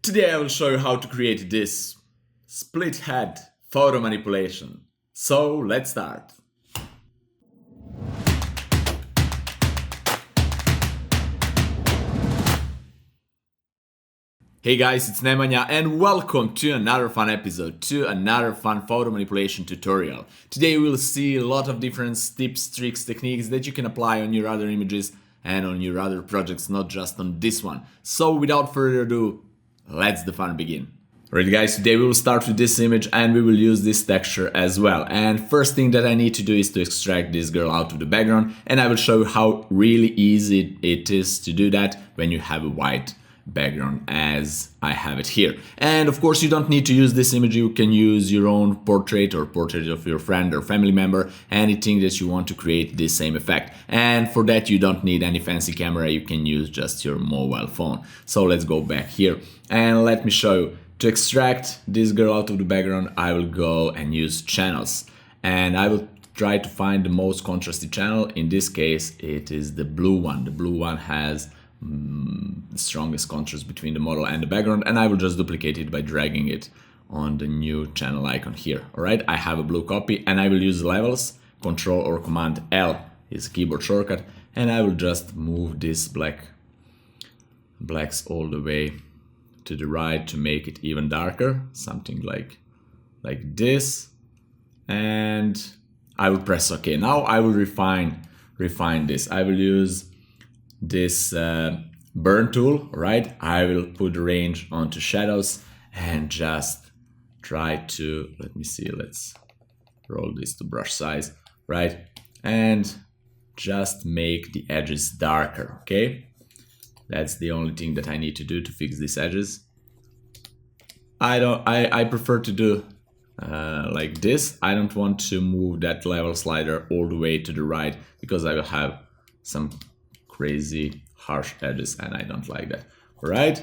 Today I will show you how to create this split head photo manipulation. So let's start. Hey guys, it's Nemanja and welcome to another fun episode, to another fun photo manipulation tutorial. Today we'll see a lot of different tips, tricks, techniques that you can apply on your other images and on your other projects, not just on this one. So without further ado, let's the fun begin. Alright guys, today we will start with this image and we will use this texture as well. And first thing that I need to do is to extract this girl out of the background, and I will show you how really easy it is to do that when you have a white background as I have it here. And of course you don't need to use this image, you can use your own portrait or portrait of your friend or family member, anything that you want to create this same effect. And for that you don't need any fancy camera, you can use just your mobile phone. So let's go back here and let me show you. To extract this girl out of the background, I will go and use channels, and I will try to find the most contrasty channel. In this case it is the blue one. The blue one has the strongest contrast between the model and the background, and I will just duplicate it by dragging it on the new channel icon here. Alright, I have a blue copy and I will use levels, Control or Command L is a keyboard shortcut, and I will just move this blacks all the way to the right to make it even darker, something like this, and I will press OK. Now I will refine this. I will use this burn tool, right? I will put the range onto shadows and just try to, let me see, let's roll this to brush size, right? And just make the edges darker, okay? That's the only thing that I need to do to fix these edges. I prefer to do like this. I don't want to move that level slider all the way to the right because I will have some crazy harsh edges and I don't like that. Alright,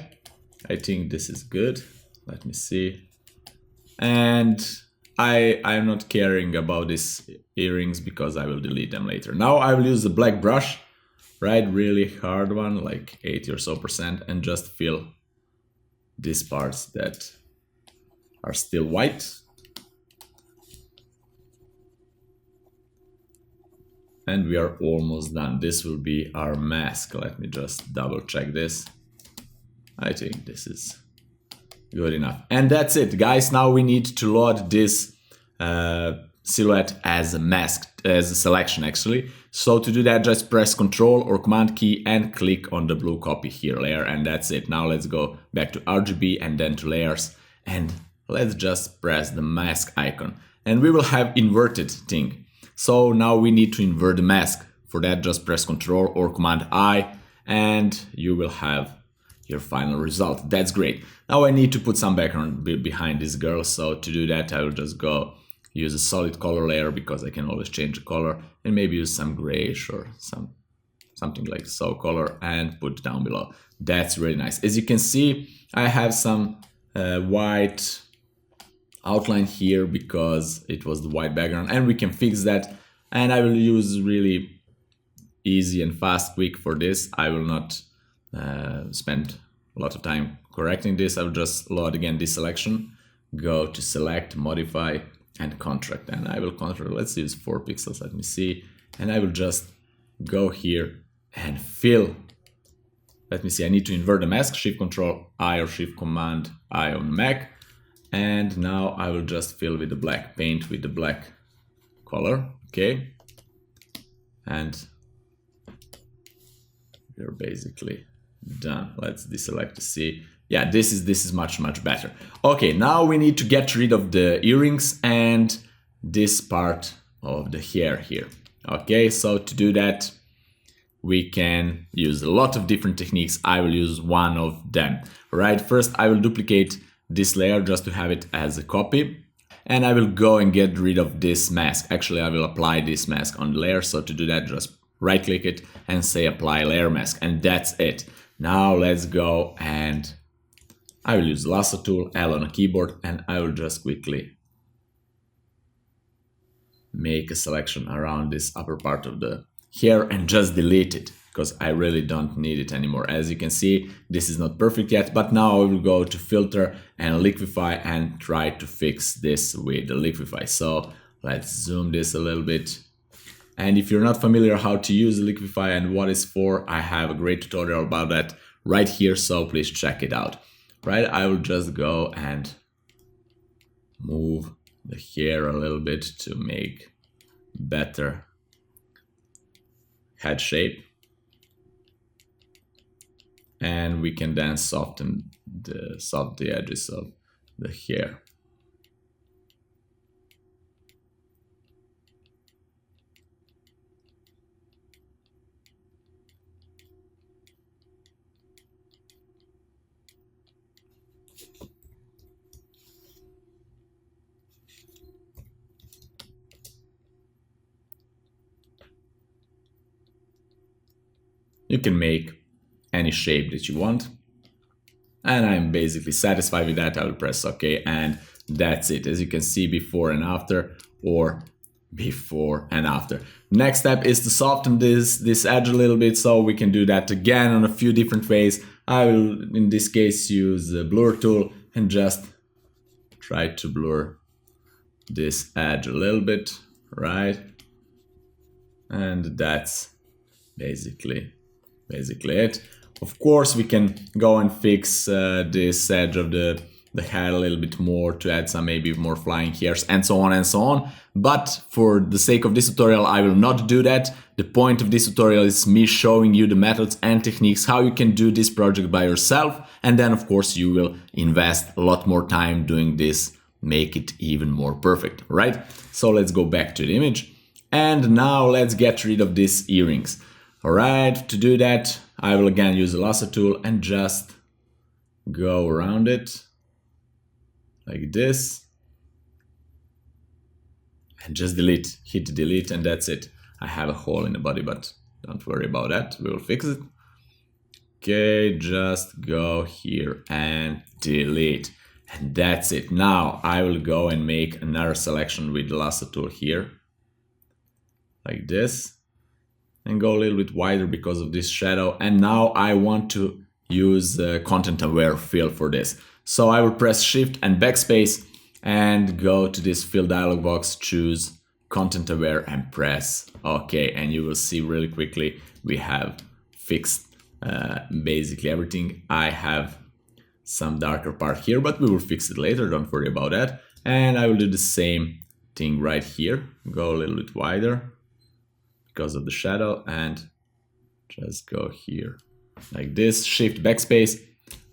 I think this is good. Let me see. And I'm not caring about these earrings because I will delete them later. Now I will use the black brush, right, really hard one, like 80 or so %, and just fill these parts that are still white. And we are almost done. This will be our mask. Let me just double check this. I think this is good enough. And that's it, guys. Now we need to load this silhouette as a mask, as a selection actually. So to do that, just press Control or Command key and click on the blue copy here, layer, and that's it. Now let's go back to RGB and then to layers, and let's just press the mask icon. And we will have inverted thing. So now we need to invert the mask. For that, just press Control or Command I and you will have your final result. That's great. Now I need to put some background behind this girl. So to do that, I will just go use a solid color layer because I can always change the color, and maybe use some grayish or something like so color and put down below. That's really nice. As you can see, I have some white outline here because it was the white background, and we can fix that. And I will use really easy and fast, quick for this. I will not spend a lot of time correcting this. I will just load again this selection, go to select, modify, and contract, and I will contract, let's use 4 pixels, let me see, and I will just go here and fill. Let me see, I need to invert the mask, Shift Control I or Shift Command I on Mac, and now I will just fill with the black, paint with the black color, okay, and we're basically done. Let's deselect to see. Yeah, this is much better. Okay, now we need to get rid of the earrings and this part of the hair here. Okay, so to do that, we can use a lot of different techniques. I will use one of them. Right, first I will duplicate this layer just to have it as a copy, and I will go and get rid of this mask. Actually, I will apply this mask on the layer. So to do that, just right click it and say apply layer mask, and that's it. Now let's go, and I will use the lasso tool, L on a keyboard, and I will just quickly make a selection around this upper part of the hair and just delete it. because I really don't need it anymore. As you can see, this is not perfect yet, but now I will go to filter and liquify and try to fix this with the liquify. So let's zoom this a little bit. And if you're not familiar how to use liquify and what it's for, I have a great tutorial about that right here, so please check it out. Right, I will just go and move the hair a little bit to make better head shape. And we can then soften the edges of the hair. You can make any shape that you want. And I'm basically satisfied with that. I will press OK, and that's it. As you can see, before and after, or before and after. Next step is to soften this edge a little bit, so we can do that again on a few different ways. I will, in this case, use the blur tool and just try to blur this edge a little bit, right? And that's basically it. Of course, we can go and fix this edge of the head a little bit more to add some maybe more flying hairs and so on and so on. But for the sake of this tutorial, I will not do that. The point of this tutorial is me showing you the methods and techniques how you can do this project by yourself. And then, of course, you will invest a lot more time doing this, make it even more perfect, right? So let's go back to the image. And now let's get rid of these earrings. Alright, to do that, I will again use the lasso tool and just go around it like this. And just delete, hit delete, and that's it. I have a hole in the body, but don't worry about that, we will fix it. Okay, just go here and delete. And that's it. Now I will go and make another selection with the lasso tool here. Like this. And go a little bit wider because of this shadow. And now I want to use content aware fill for this. So I will press shift and backspace and go to this fill dialog box, choose content aware and press OK. And you will see really quickly we have fixed basically everything. I have some darker part here, but we will fix it later, don't worry about that. And I will do the same thing right here, go a little bit wider because of the shadow, and just go here like this, shift backspace,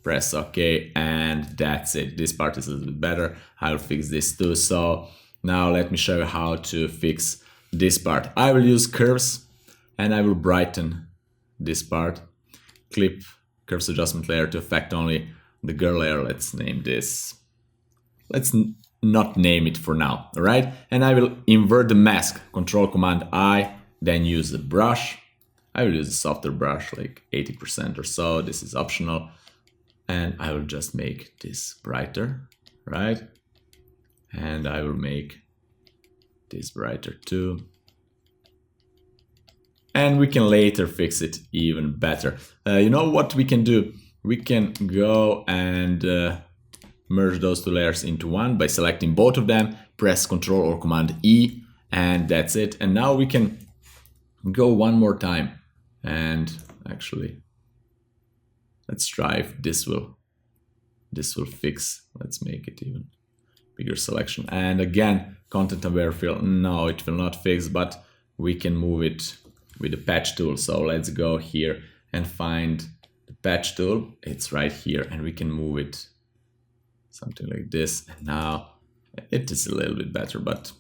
press OK, and that's it. This part is a little bit better. I'll fix this too. So now let me show you how to fix this part. I will use curves and I will brighten this part. Clip curves adjustment layer to affect only the girl layer. Let's name this, let's not name it for now, all right? And I will invert the mask, Control Command I, then use the brush. I will use a softer brush, like 80% or so. This is optional. And I will just make this brighter, right? And I will make this brighter too. And we can later fix it even better. You know what we can do? We can go and merge those two layers into one by selecting both of them, press Ctrl or Command E, and that's it. And now we can go one more time, and actually let's try if this will fix. Let's make it even bigger selection, and again content aware fill. No, it will not fix, but we can move it with the patch tool. So let's go here and find the patch tool. It's right here, and we can move it something like this, and now it is a little bit better, but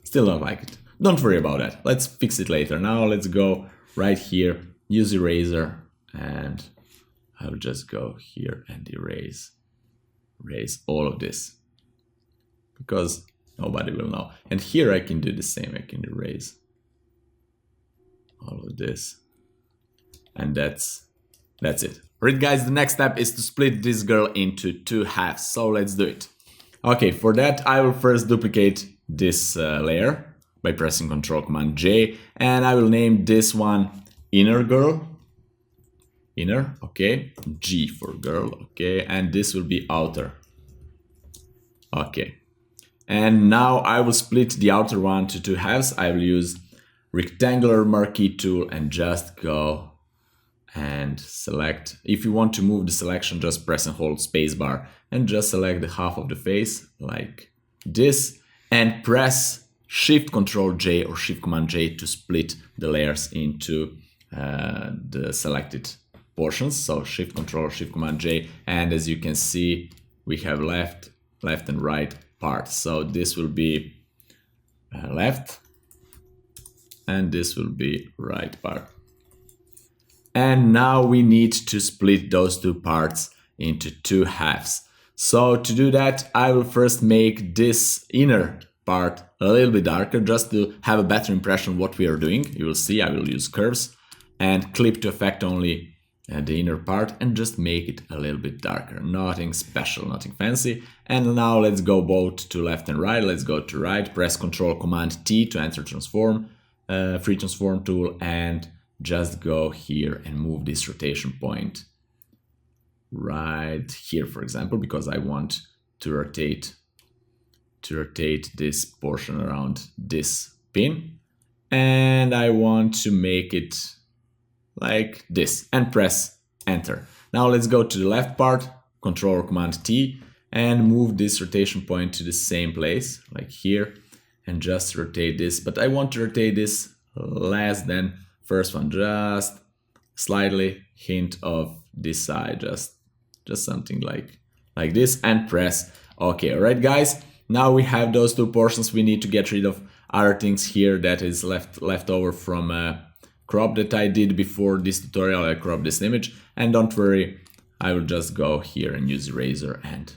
still don't like it. Don't worry about that. Let's fix it later. Now let's go right here, use eraser, and I'll just go here and erase all of this because nobody will know. And here I can do the same. I can erase all of this, and that's it. Alright guys, the next step is to split this girl into two halves. So let's do it. Okay, for that I will first duplicate this layer by pressing Ctrl Command J, and I will name this one inner girl, inner, okay, G for girl, okay, and this will be outer, okay. And now I will split the outer one to two halves. I will use rectangular marquee tool and just go and select. If you want to move the selection, just press and hold spacebar and just select the half of the face like this and press Shift Control J or Shift Command J to split the layers into the selected portions. So Shift Control, Shift Command J, and as you can see, we have left and right part. So this will be left and this will be right part. And now we need to split those two parts into two halves. So to do that, I will first make this inner part a little bit darker just to have a better impression of what we are doing. You will see I will use curves and clip to affect only the inner part and just make it a little bit darker. Nothing special, nothing fancy. And now let's go both to left and right. Let's go to right, press Ctrl Command T to enter transform, free transform tool, and just go here and move this rotation point right here, for example, because I want to rotate this portion around this pin, and I want to make it like this and press enter. Now let's go to the left part, Control or Command T, and move this rotation point to the same place, like here, and just rotate this. But I want to rotate this less than first one, just slightly hint of this side, just something like this, and press OK. All right, guys. Now we have those two portions. We need to get rid of other things here that is left over from crop that I did before this tutorial. I cropped this image, and don't worry, I will just go here and use eraser and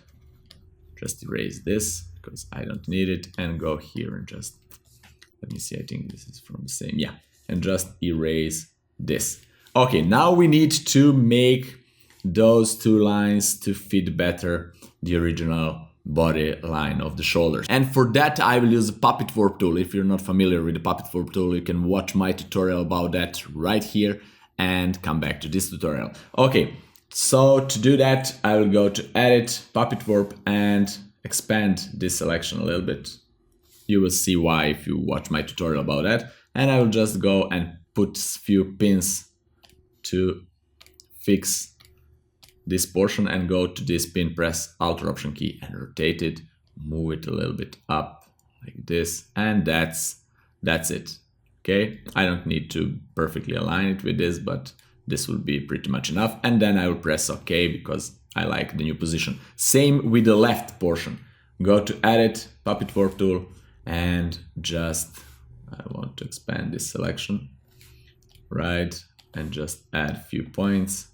just erase this because I don't need it, and go here and just, let me see, I think this is from the same, yeah, and just erase this. Okay, now we need to make those two lines to fit better the original body line of the shoulders. And for that I will use the Puppet Warp tool. If you're not familiar with the Puppet Warp tool, you can watch my tutorial about that right here and come back to this tutorial. Okay, so to do that I will go to Edit, Puppet Warp, and expand this selection a little bit. You will see why if you watch my tutorial about that. And I will just go and put a few pins to fix this portion and go to this pin, press Alt or Option key and rotate it, move it a little bit up like this, and that's it. Okay, I don't need to perfectly align it with this, but this will be pretty much enough. And then I will press OK because I like the new position. Same with the left portion. Go to Edit, Puppet Warp tool, and just, I want to expand this selection, right, and just add a few points.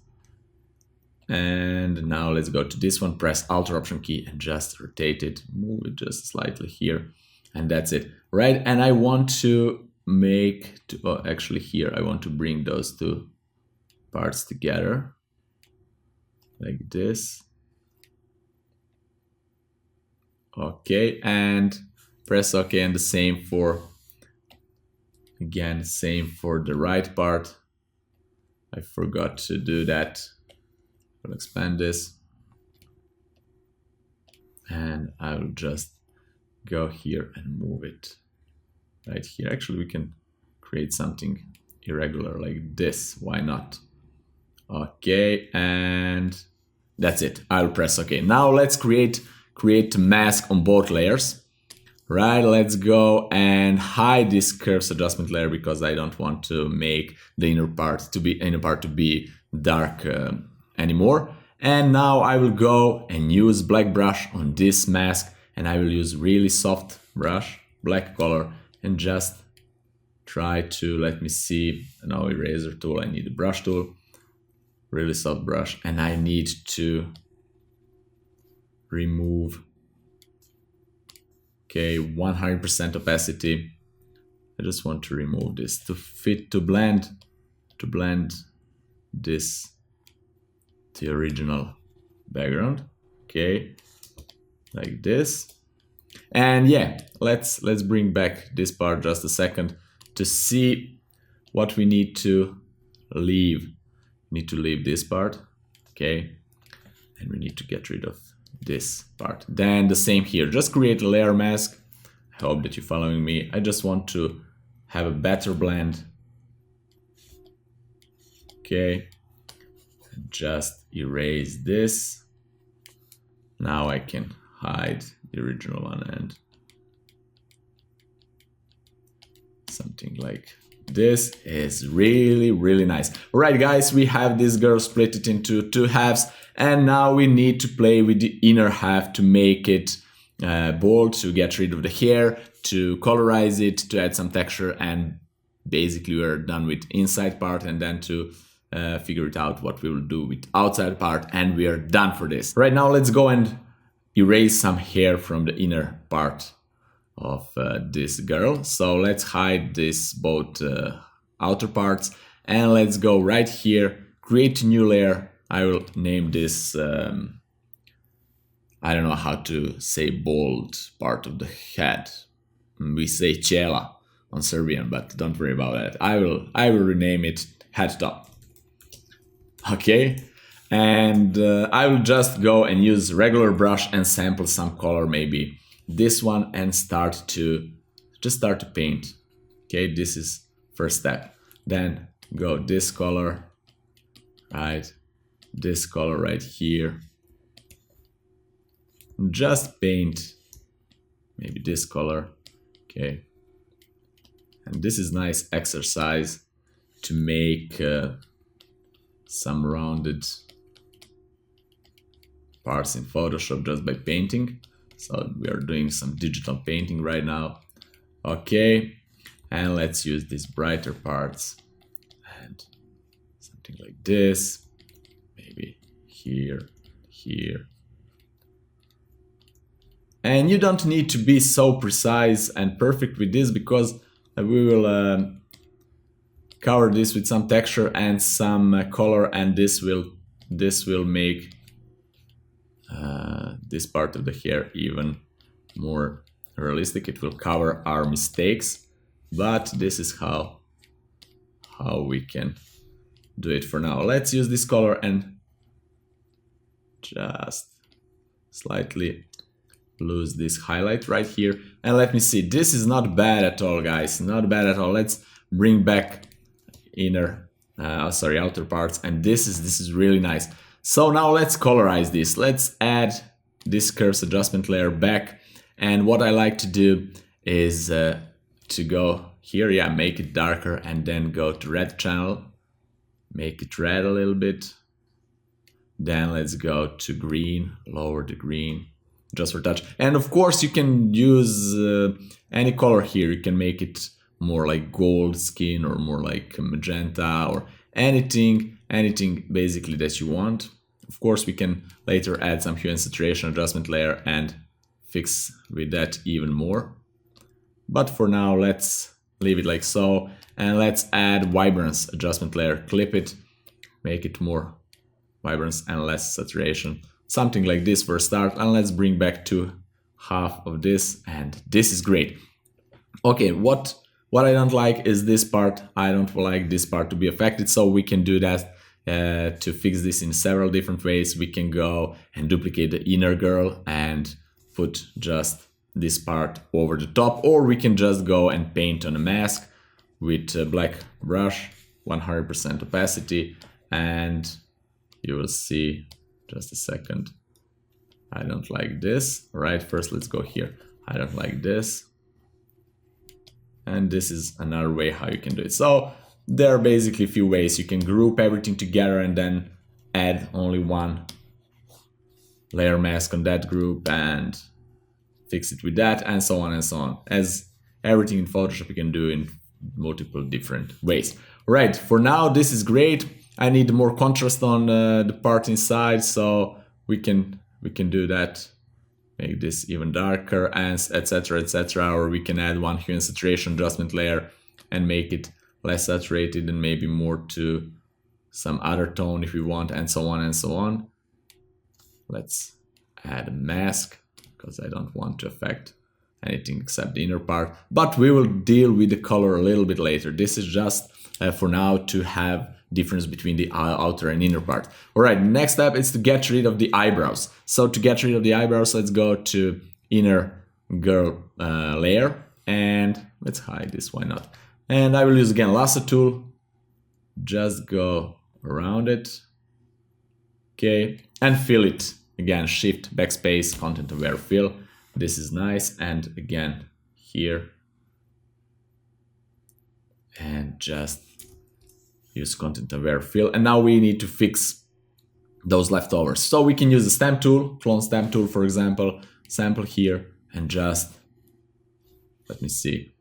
And now let's go to this one, press Alt or Option key and just rotate it, move it just slightly here, and that's it, right? And I want to make, actually here, I want to bring those two parts together, like this. Okay, and press OK, and the same for, again, same for the right part. I forgot to do that. I'll expand this and I will just go here and move it right here. Actually, we can create something irregular like this. Why not? Okay, and that's it. I'll press OK. Now let's create a mask on both layers. Right, let's go and hide this curves adjustment layer because I don't want to make the inner part to be dark anymore. And now I will go and use black brush on this mask, and I will use really soft brush, black color, and just try to, let me see, no eraser tool, I need a brush tool, really soft brush, and I need to remove, okay, 100% opacity. I just want to remove this to blend this the original background, okay, like this. And yeah, let's bring back this part just a second to see what we need to leave this part, okay, and we need to get rid of this part. Then the same here, just create a layer mask. I hope that you're following me. I just want to have a better blend, okay, just erase this. Now I can hide the original one and something like this is really nice. Alright guys, we have this girl split it into two halves, and now we need to play with the inner half to make it bold, to get rid of the hair, to colorize it, to add some texture, and basically we're done with inside part, and then to figure it out what we will do with outside part, and we are done for this. Right now let's go and erase some hair from the inner part of this girl. So let's hide this both outer parts, and let's go right here, create a new layer. I will name this I don't know how to say bold part of the head. We say čela on Serbian, but don't worry about that. I will rename it head top. Okay, and I will just go and use regular brush and sample some color, maybe this one, and start to paint. Okay, this is first step. Then go this color, right, this color right here. Just paint maybe this color, okay. And this is nice exercise to make some rounded parts in Photoshop just by painting. So we are doing some digital painting right now. Okay, and let's use these brighter parts and something like this, maybe here, here. And you don't need to be so precise and perfect with this, because we will cover this with some texture and some color, and this will make this part of the hair even more realistic. It will cover our mistakes, but this is how we can do it for now. Let's use this color and just slightly lose this highlight right here, and let me see. This is not bad at all, guys, not bad at all. Let's bring back outer parts, and this is really nice. So now let's colorize this. Let's add this curves adjustment layer back, and what I like to do is to go here, yeah, make it darker, and then go to red channel, make it red a little bit. Then let's go to green, lower the green just for touch. And of course you can use any color here. You can make it more like gold skin or more like magenta or anything basically that you want. Of course we can later add some hue and saturation adjustment layer and fix with that even more. But for now let's leave it like so, and let's add vibrance adjustment layer. Clip it, make it more vibrance and less saturation. Something like this for a start, and let's bring back to half of this, and this is great. Okay, what I don't like is this part. I don't like this part to be affected, so we can do that to fix this in several different ways. We can go and duplicate the inner girl and put just this part over the top, or we can just go and paint on a mask with a black brush, 100% opacity, and you will see. Just a second. I don't like this. All right, first let's go here. I don't like this. And this is another way how you can do it. So there are basically a few ways. You can group everything together and then add only one layer mask on that group and fix it with that, and so on and so on. As everything in Photoshop you can do in multiple different ways. All right, for now this is great. I need more contrast on the part inside, so we can do that. Make this even darker, and etc, or we can add one hue and saturation adjustment layer and make it less saturated and maybe more to some other tone if we want, and so on and so on. Let's add a mask because I don't want to affect anything except the inner part, but we will deal with the color a little bit later. This is just for now to have difference between the outer and inner part. All right, next step is to get rid of the eyebrows. So to get rid of the eyebrows, let's go to inner girl layer, and let's hide this, why not? And I will use again lasso tool, just go around it, okay, and fill it. Again, shift, backspace, content aware fill. This is nice, and again, here, and just use content aware fill. And now we need to fix those leftovers. So we can use the stamp tool, clone stamp tool, for example, sample here, and just, let me see,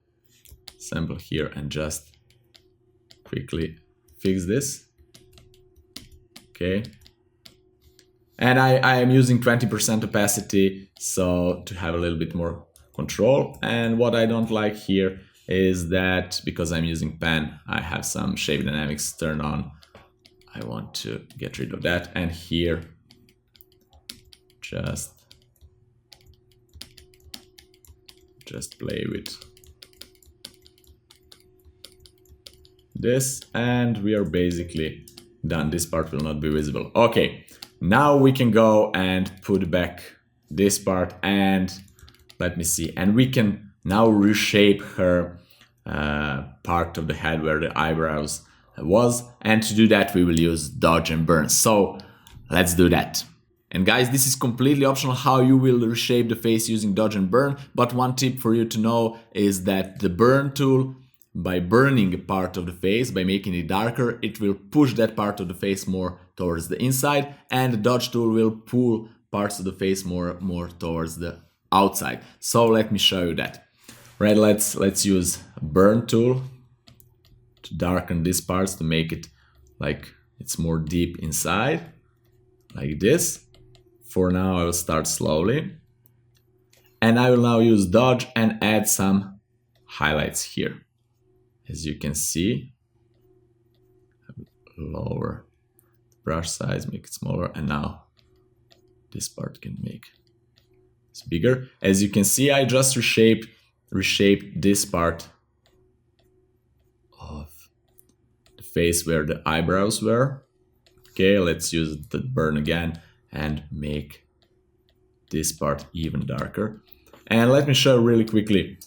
sample here and just quickly fix this. Okay. And I am using 20% opacity, so to have a little bit more control. And what I don't like here is that because I'm using pen, I have some shape dynamics turned on. I want to get rid of that. And here, just play with this, and we are basically done. This part will not be visible. Okay. Now we can go and put back this part, and let me see, and we can now reshape her part of the head where the eyebrows was, and to do that we will use dodge and burn. So let's do that. And guys, this is completely optional how you will reshape the face using dodge and burn, but one tip for you to know is that the burn tool, by burning a part of the face, by making it darker, it will push that part of the face more towards the inside, and the dodge tool will pull parts of the face more towards the outside. So let me show you that. Right, let's use a burn tool to darken these parts, to make it like it's more deep inside, like this. For now I will start slowly, and I will now use dodge and add some highlights here. As you can see, lower the brush size, make it smaller, and now this part can make it bigger. As you can see, I just reshaped this part of the face where the eyebrows were. Okay, let's use the burn again and make this part even darker. And let me show really quickly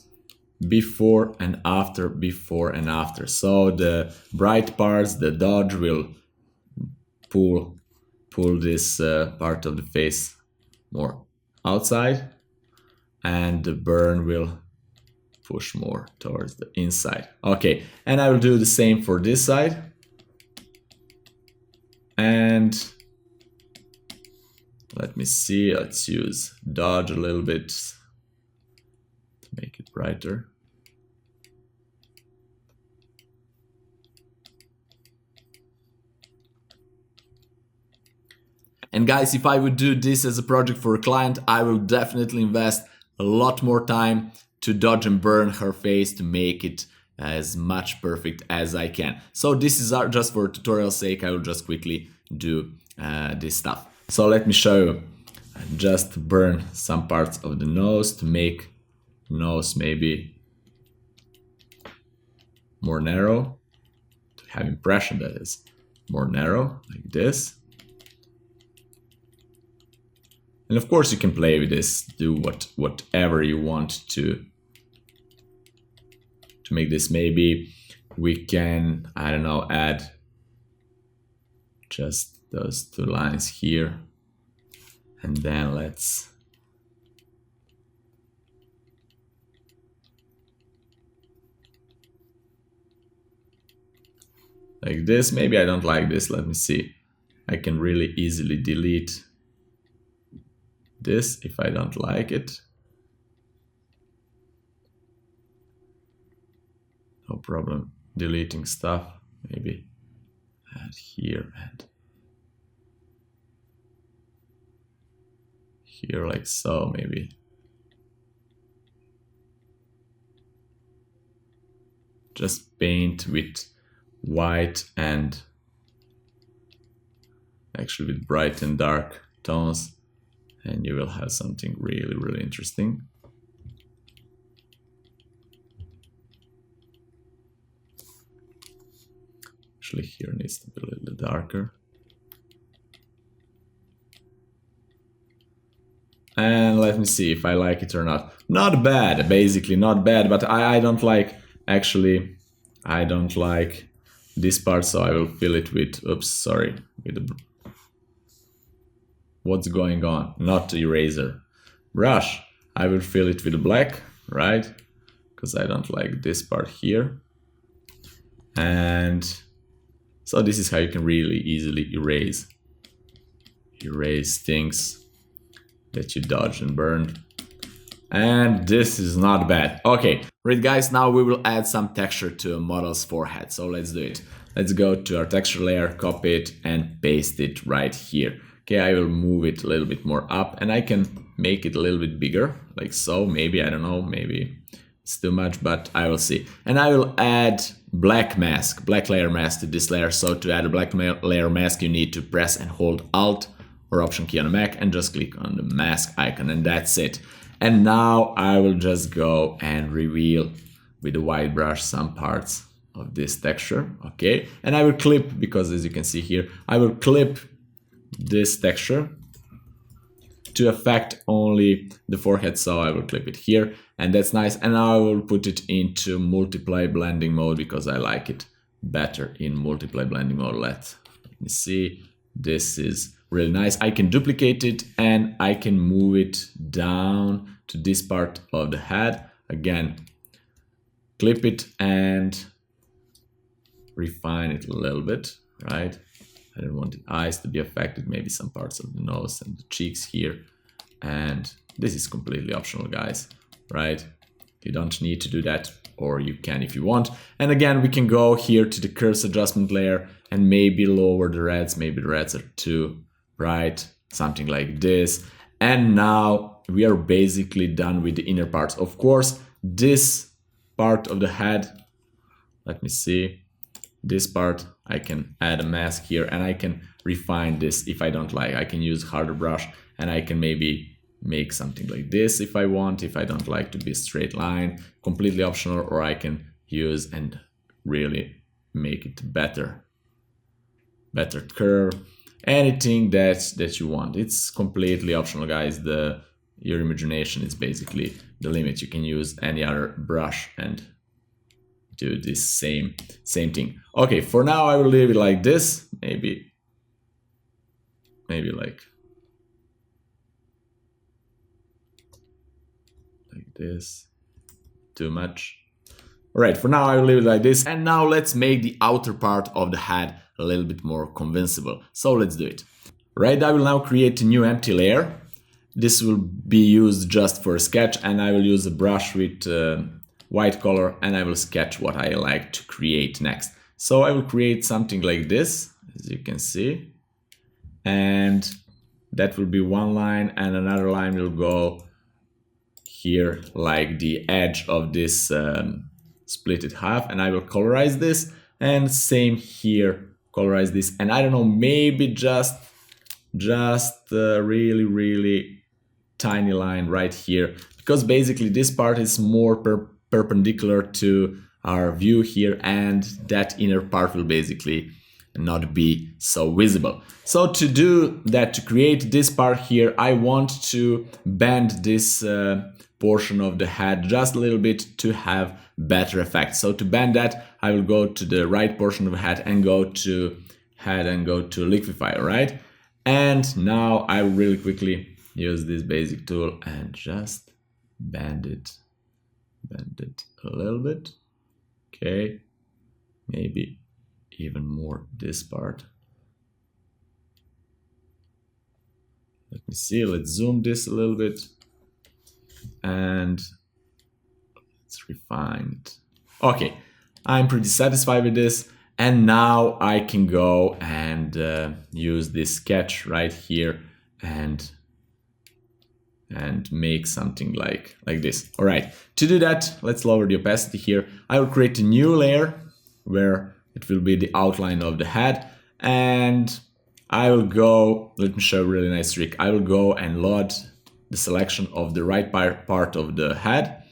before and after, before and after. So the bright parts, the dodge will pull this part of the face more outside, and the burn will push more towards the inside. Okay, and I will do the same for this side. And let me see, let's use dodge a little bit to make it brighter. And guys, if I would do this as a project for a client, I will definitely invest a lot more time to dodge and burn her face to make it as much perfect as I can. So this is just for tutorial sake, I will just quickly do this stuff. So let me show you. Just burn some parts of the nose to make nose maybe more narrow, to have impression that is more narrow, like this. And of course you can play with this, do whatever you want to make this. Maybe we can, I don't know, add just those two lines here, and then let's like this. Maybe I don't like this, let me see. I can really easily delete this if I don't like it. No problem deleting stuff. Maybe add here and here, like so. Maybe just paint with white and actually with bright and dark tones, and you will have something really, really interesting. Actually, here needs to be a little darker. And let me see if I like it or not. Not bad, basically not bad, but I don't like, actually, I don't like this part, so I will fill it with, oops, sorry, with what's going on? Not eraser. Brush. I will fill it with black, right? Because I don't like this part here. And so this is how you can really easily erase things that you dodged and burned. And this is not bad. Okay, right guys, now we will add some texture to a model's forehead. So let's do it. Let's go to our texture layer, copy it and paste it right here. Okay, I will move it a little bit more up and I can make it a little bit bigger, like so. Maybe, I don't know, maybe it's too much, but I will see. And I will add black layer mask to this layer. So to add a black layer mask, you need to press and hold Alt or Option key on the Mac and just click on the mask icon, and that's it. And now I will just go and reveal with the white brush some parts of this texture, okay? And I will clip, because as you can see here, I will clip this texture to affect only the forehead, so I will clip it here, and that's nice. And now I will put it into multiply blending mode because I like it better in multiply blending mode. Let me see, this is really nice. I can duplicate it and I can move it down to this part of the head. Again, clip it and refine it a little bit, right? I don't want the eyes to be affected, maybe some parts of the nose and the cheeks here. And this is completely optional, guys, right? You don't need to do that, or you can if you want. And again, we can go here to the curves adjustment layer and maybe lower the reds. Maybe the reds are too bright, something like this. And now we are basically done with the inner parts. Of course, this part of the head, let me see, this part, I can add a mask here and I can refine this if I don't like. I can use harder brush and I can maybe make something like this if I want, if I don't like to be a straight line, completely optional, or I can use and really make it better curve, anything that you want. It's completely optional, guys. Your imagination is basically the limit. You can use any other brush and do this same thing. Okay, for now I will leave it like this. Maybe like this. Too much. All right, for now I will leave it like this. And now let's make the outer part of the head a little bit more convincible. So let's do it. Right, I will now create a new empty layer. This will be used just for a sketch, and I will use a brush with white color and I will sketch what I like to create next. So I will create something like this, as you can see, and that will be one line, and another line will go here like the edge of this split it half, and I will colorize this, and same here, colorize this, and I don't know, maybe just a really tiny line right here, because basically this part is more perpendicular to our view here, and that inner part will basically not be so visible. So to do that, to create this part here, I want to bend this portion of the head just a little bit to have better effect. So to bend that, I will go to the right portion of the head and go to liquify, right? And now I will really quickly use this basic tool and just bend it a little bit. Okay, maybe even more this part. Let me see, let's zoom this a little bit and let's refine it. Okay, I'm pretty satisfied with this, and now I can go and use this sketch right here and make something like this. All right, to do that, let's lower the opacity here. I will create a new layer where it will be the outline of the head, and I will go, let me show a really nice trick. I will go and load the selection of the right part of the head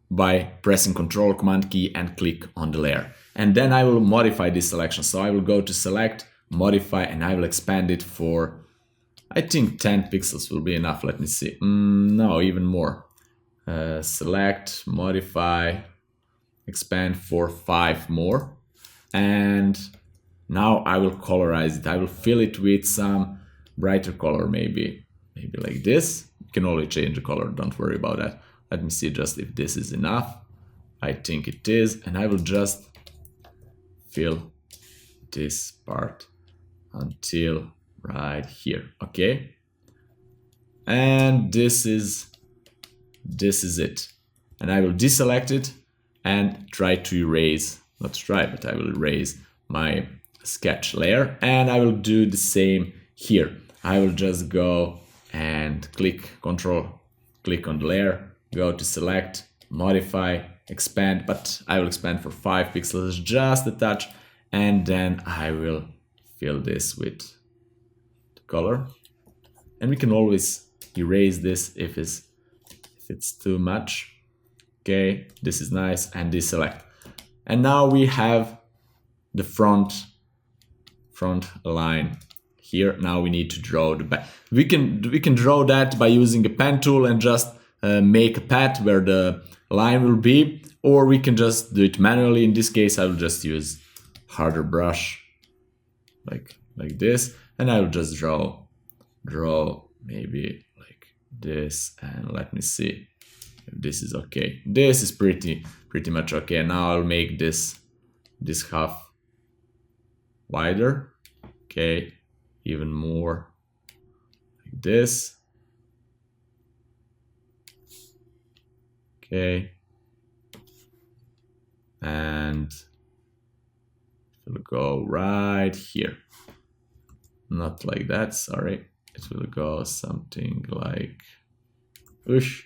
by pressing Ctrl Command key and click on the layer. and then I will modify this selection. So I will go to select, modify, and I will expand it for, I think 10 pixels will be enough. Let me see. No, even more. Select, modify, expand for 5 more. And now I will colorize it. I will fill it with some brighter color, maybe like this. You can only change the color, don't worry about that. Let me see just if this is enough. I think it is, and I will just fill this part until right here, okay? And this is it. And I will deselect it and try to erase, not try, but I will erase my sketch layer, and I will do the same here. I will just go and click on the layer, go to select, modify, expand, but I will expand for 5 pixels, just a touch, and then I will fill this with the color. And we can always erase this if it's too much. Okay, this is nice, and deselect. And now we have the front line here. Now we need to draw the back. We can draw that by using a pen tool and just make a path where the line will be, or we can just do it manually. In this case, I will just use harder brush like this, and I will just draw maybe like this, and let me see if this is okay. This is pretty much okay. Now I'll make this half wider, okay, even more like this, okay, and it will go right here, not like that, sorry, it will go something like push,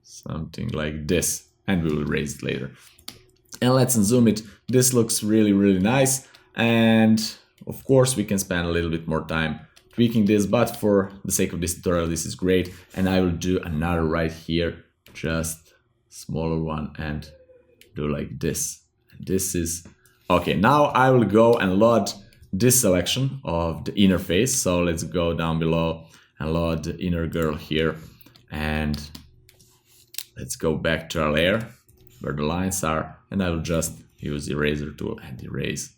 something like this, and we will erase it later. And let's zoom it. This looks really nice, and of course we can spend a little bit more time tweaking this, but for the sake of this tutorial this is great. And I will do another right here, just smaller one, and do like this. And this is okay. Now I will go and load this selection of the inner face. So let's go down below and load the inner girl here, and let's go back to our layer where the lines are, and I will just use eraser tool and erase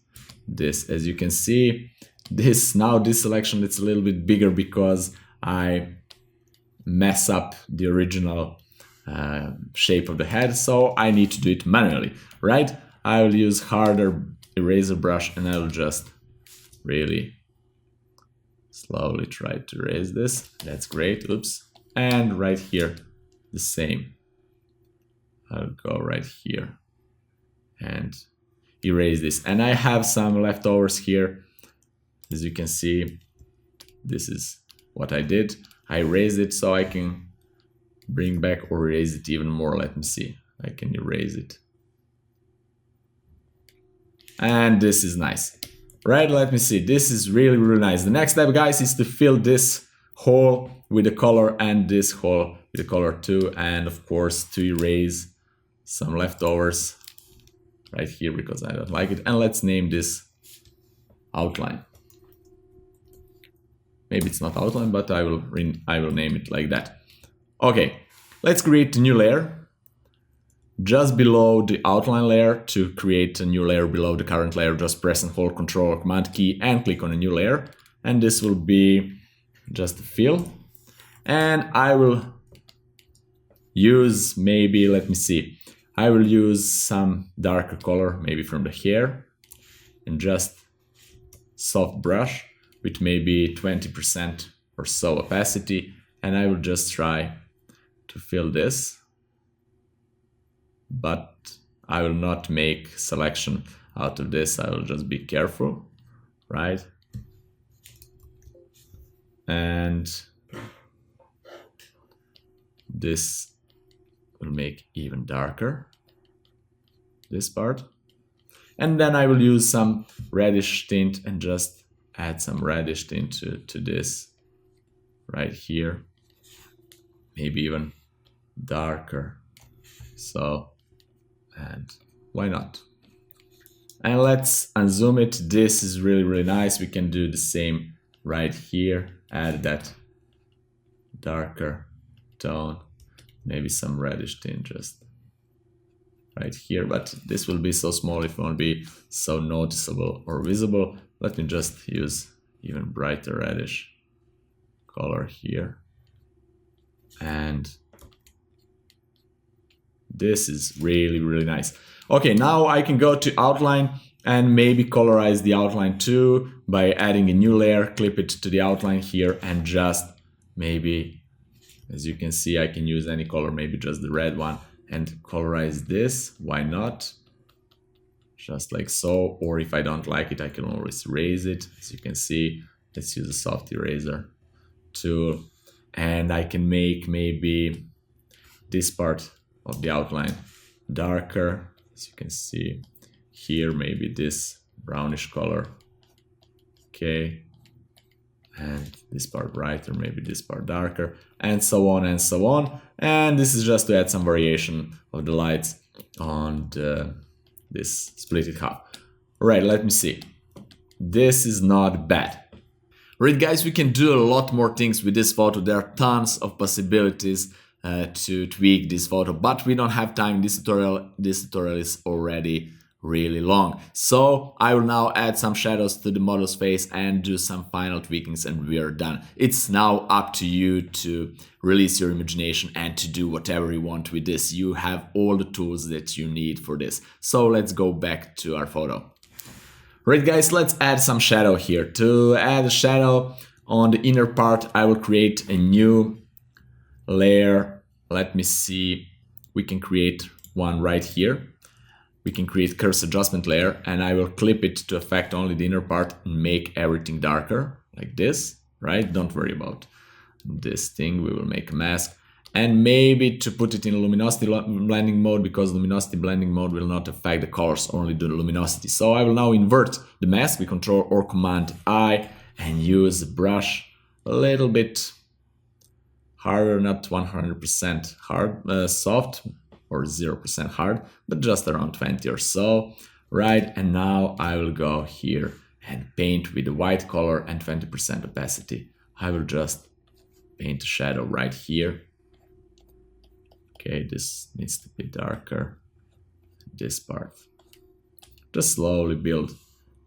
this. As you can see, this selection it's a little bit bigger because I mess up the original shape of the head, so I need to do it manually, right? I will use harder eraser brush, and I will just really slowly try to erase this. That's great. Oops. And right here the same. I'll go right here and erase this. And I have some leftovers here. As you can see, this is what I did. I erased it so I can bring back or erase it even more. Let me see. I can erase it. And this is nice. Right, let me see. This is really nice. The next step, guys, is to fill this hole with the color and this hole with the color too. And of course, to erase some leftovers right here because I don't like it. And let's name this outline. Maybe it's not outline, but I will name it like that. Okay, let's create a new layer just below the outline layer. To create a new layer below the current layer, just press and hold Control or Command key and click on a new layer, and this will be just a fill. And I will use, maybe, let me see, I will use some darker color, maybe from the hair, and just soft brush with maybe 20% or so opacity, and I will just try to fill this, but I will not make selection out of this. I will just be careful, right? And this will make even darker, this part. And then I will use some reddish tint and just add some reddish tint to this right here. Maybe even darker So, and why not? And let's unzoom it. This is really, really nice. We can do the same right here. Add that darker tone, maybe some reddish tint just right here, but this will be so small it won't be so noticeable or visible. Let me just use even brighter reddish color here. And this is really, really nice. Okay, now I can go to outline and maybe colorize the outline too by adding a new layer, clip it to the outline here, and just maybe, as you can see, I can use any color, maybe just the red one, and colorize this. Why not? Just like so. Or if I don't like it, I can always erase it. As you can see, let's use a soft eraser tool, and I can make maybe this part of the outline darker. As you can see here, maybe this brownish color. Okay. And this part brighter, maybe this part darker, and so on and so on. And this is just to add some variation of the lights on this split it half. All right, let me see. This is not bad. Right, guys, we can do a lot more things with this photo. There are tons of possibilities to tweak this photo, but we don't have time. This tutorial is already really long. So I will now add some shadows to the model's face and do some final tweakings, and we are done. It's now up to you to release your imagination and to do whatever you want with this. You have all the tools that you need for this. So let's go back to our photo. Right, guys, let's add some shadow here. To add a shadow on the inner part, I will create a new layer. Let me see. We can create one right here. We can create curves adjustment layer, and I will clip it to affect only the inner part and make everything darker like this, right? Don't worry about this thing. We will make a mask, and maybe to put it in luminosity blending mode, because luminosity blending mode will not affect the colors, only the luminosity. So I will now invert the mask with Control or Command I and use the brush a little bit harder, not 100% hard, soft, or 0% hard, but just around 20 or so, right? And now I will go here and paint with the white color and 20% opacity. I will just paint a shadow right here. Okay, this needs to be darker, this part. Just slowly build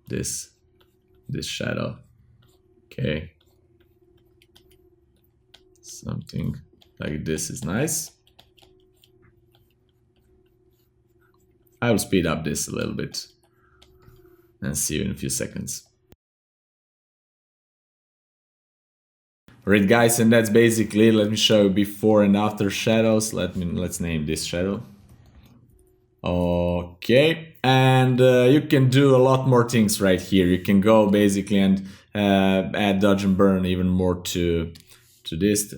this shadow. Okay. Something like this is nice. I will speed up this a little bit and see you in a few seconds. Alright, guys, and that's basically it. Let me show you before and after shadows. Let's name this shadow. Okay, and you can do a lot more things right here. You can go basically and add dodge and burn even more to this,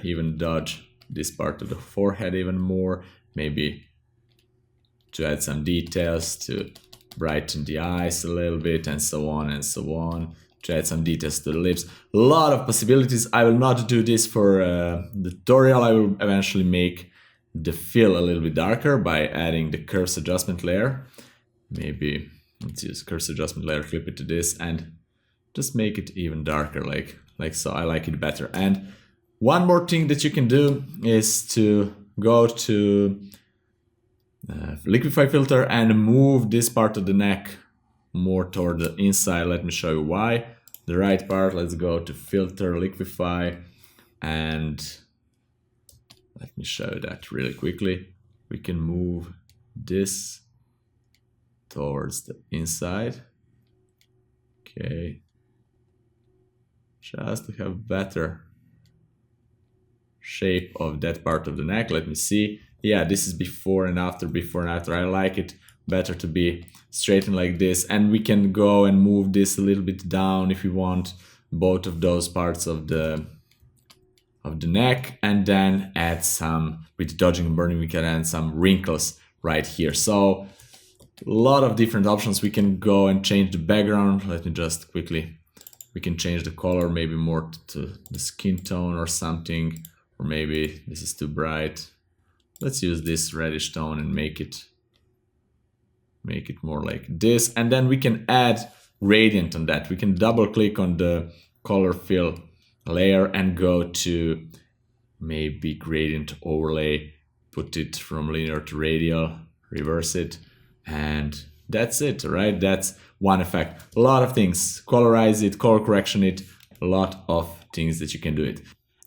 even dodge this part of the forehead even more, maybe to add some details, to brighten the eyes a little bit, and so on and so on, to add some details to the lips. A lot of possibilities. I will not do this for the tutorial. I will eventually make the fill a little bit darker by adding the curves adjustment layer. Maybe let's use curves adjustment layer, clip it to this, and just make it even darker, like so. I like it better. And one more thing that you can do is to go to liquify filter and move this part of the neck more toward the inside. Let me show you why. The right part, let's go to filter, liquify, and let me show you that really quickly. We can move this towards the inside. Okay. Just to have better shape of that part of the neck. Let me see. Yeah, this is before and after, before and after. I like it better to be straightened like this. And we can go and move this a little bit down if we want both of those parts of the neck, and then add some, with dodging and burning, we can add some wrinkles right here. So a lot of different options. We can go and change the background. Let me just quickly, we can change the color maybe more to the skin tone or something, or maybe this is too bright. Let's use this reddish tone and make it more like this. And then we can add gradient on that. We can double click on the color fill layer and go to maybe gradient overlay, put it from linear to radial, reverse it, and that's it, right? That's one effect. A lot of things. Colorize it, color correction it, a lot of things that you can do it.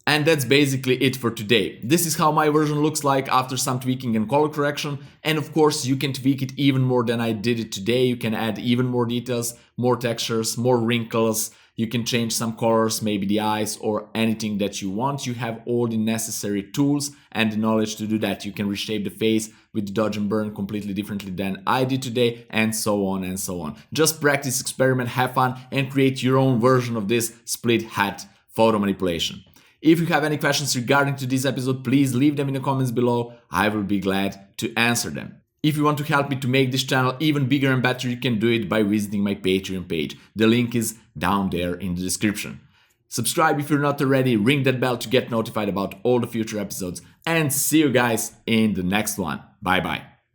And that's basically it for today. This is how my version looks like after some tweaking and color correction. And of course, you can tweak it even more than I did it today. You can add even more details, more textures, more wrinkles. You can change some colors, maybe the eyes or anything that you want. You have all the necessary tools and the knowledge to do that. You can reshape the face with the dodge and burn completely differently than I did today, and so on and so on. Just practice, experiment, have fun, and create your own version of this split hat photo manipulation. If you have any questions regarding to this episode, please leave them in the comments below. I will be glad to answer them. If you want to help me to make this channel even bigger and better, you can do it by visiting my Patreon page. The link is down there in the description. Subscribe if you're not already, ring that bell to get notified about all the future episodes, and see you guys in the next one. Bye bye.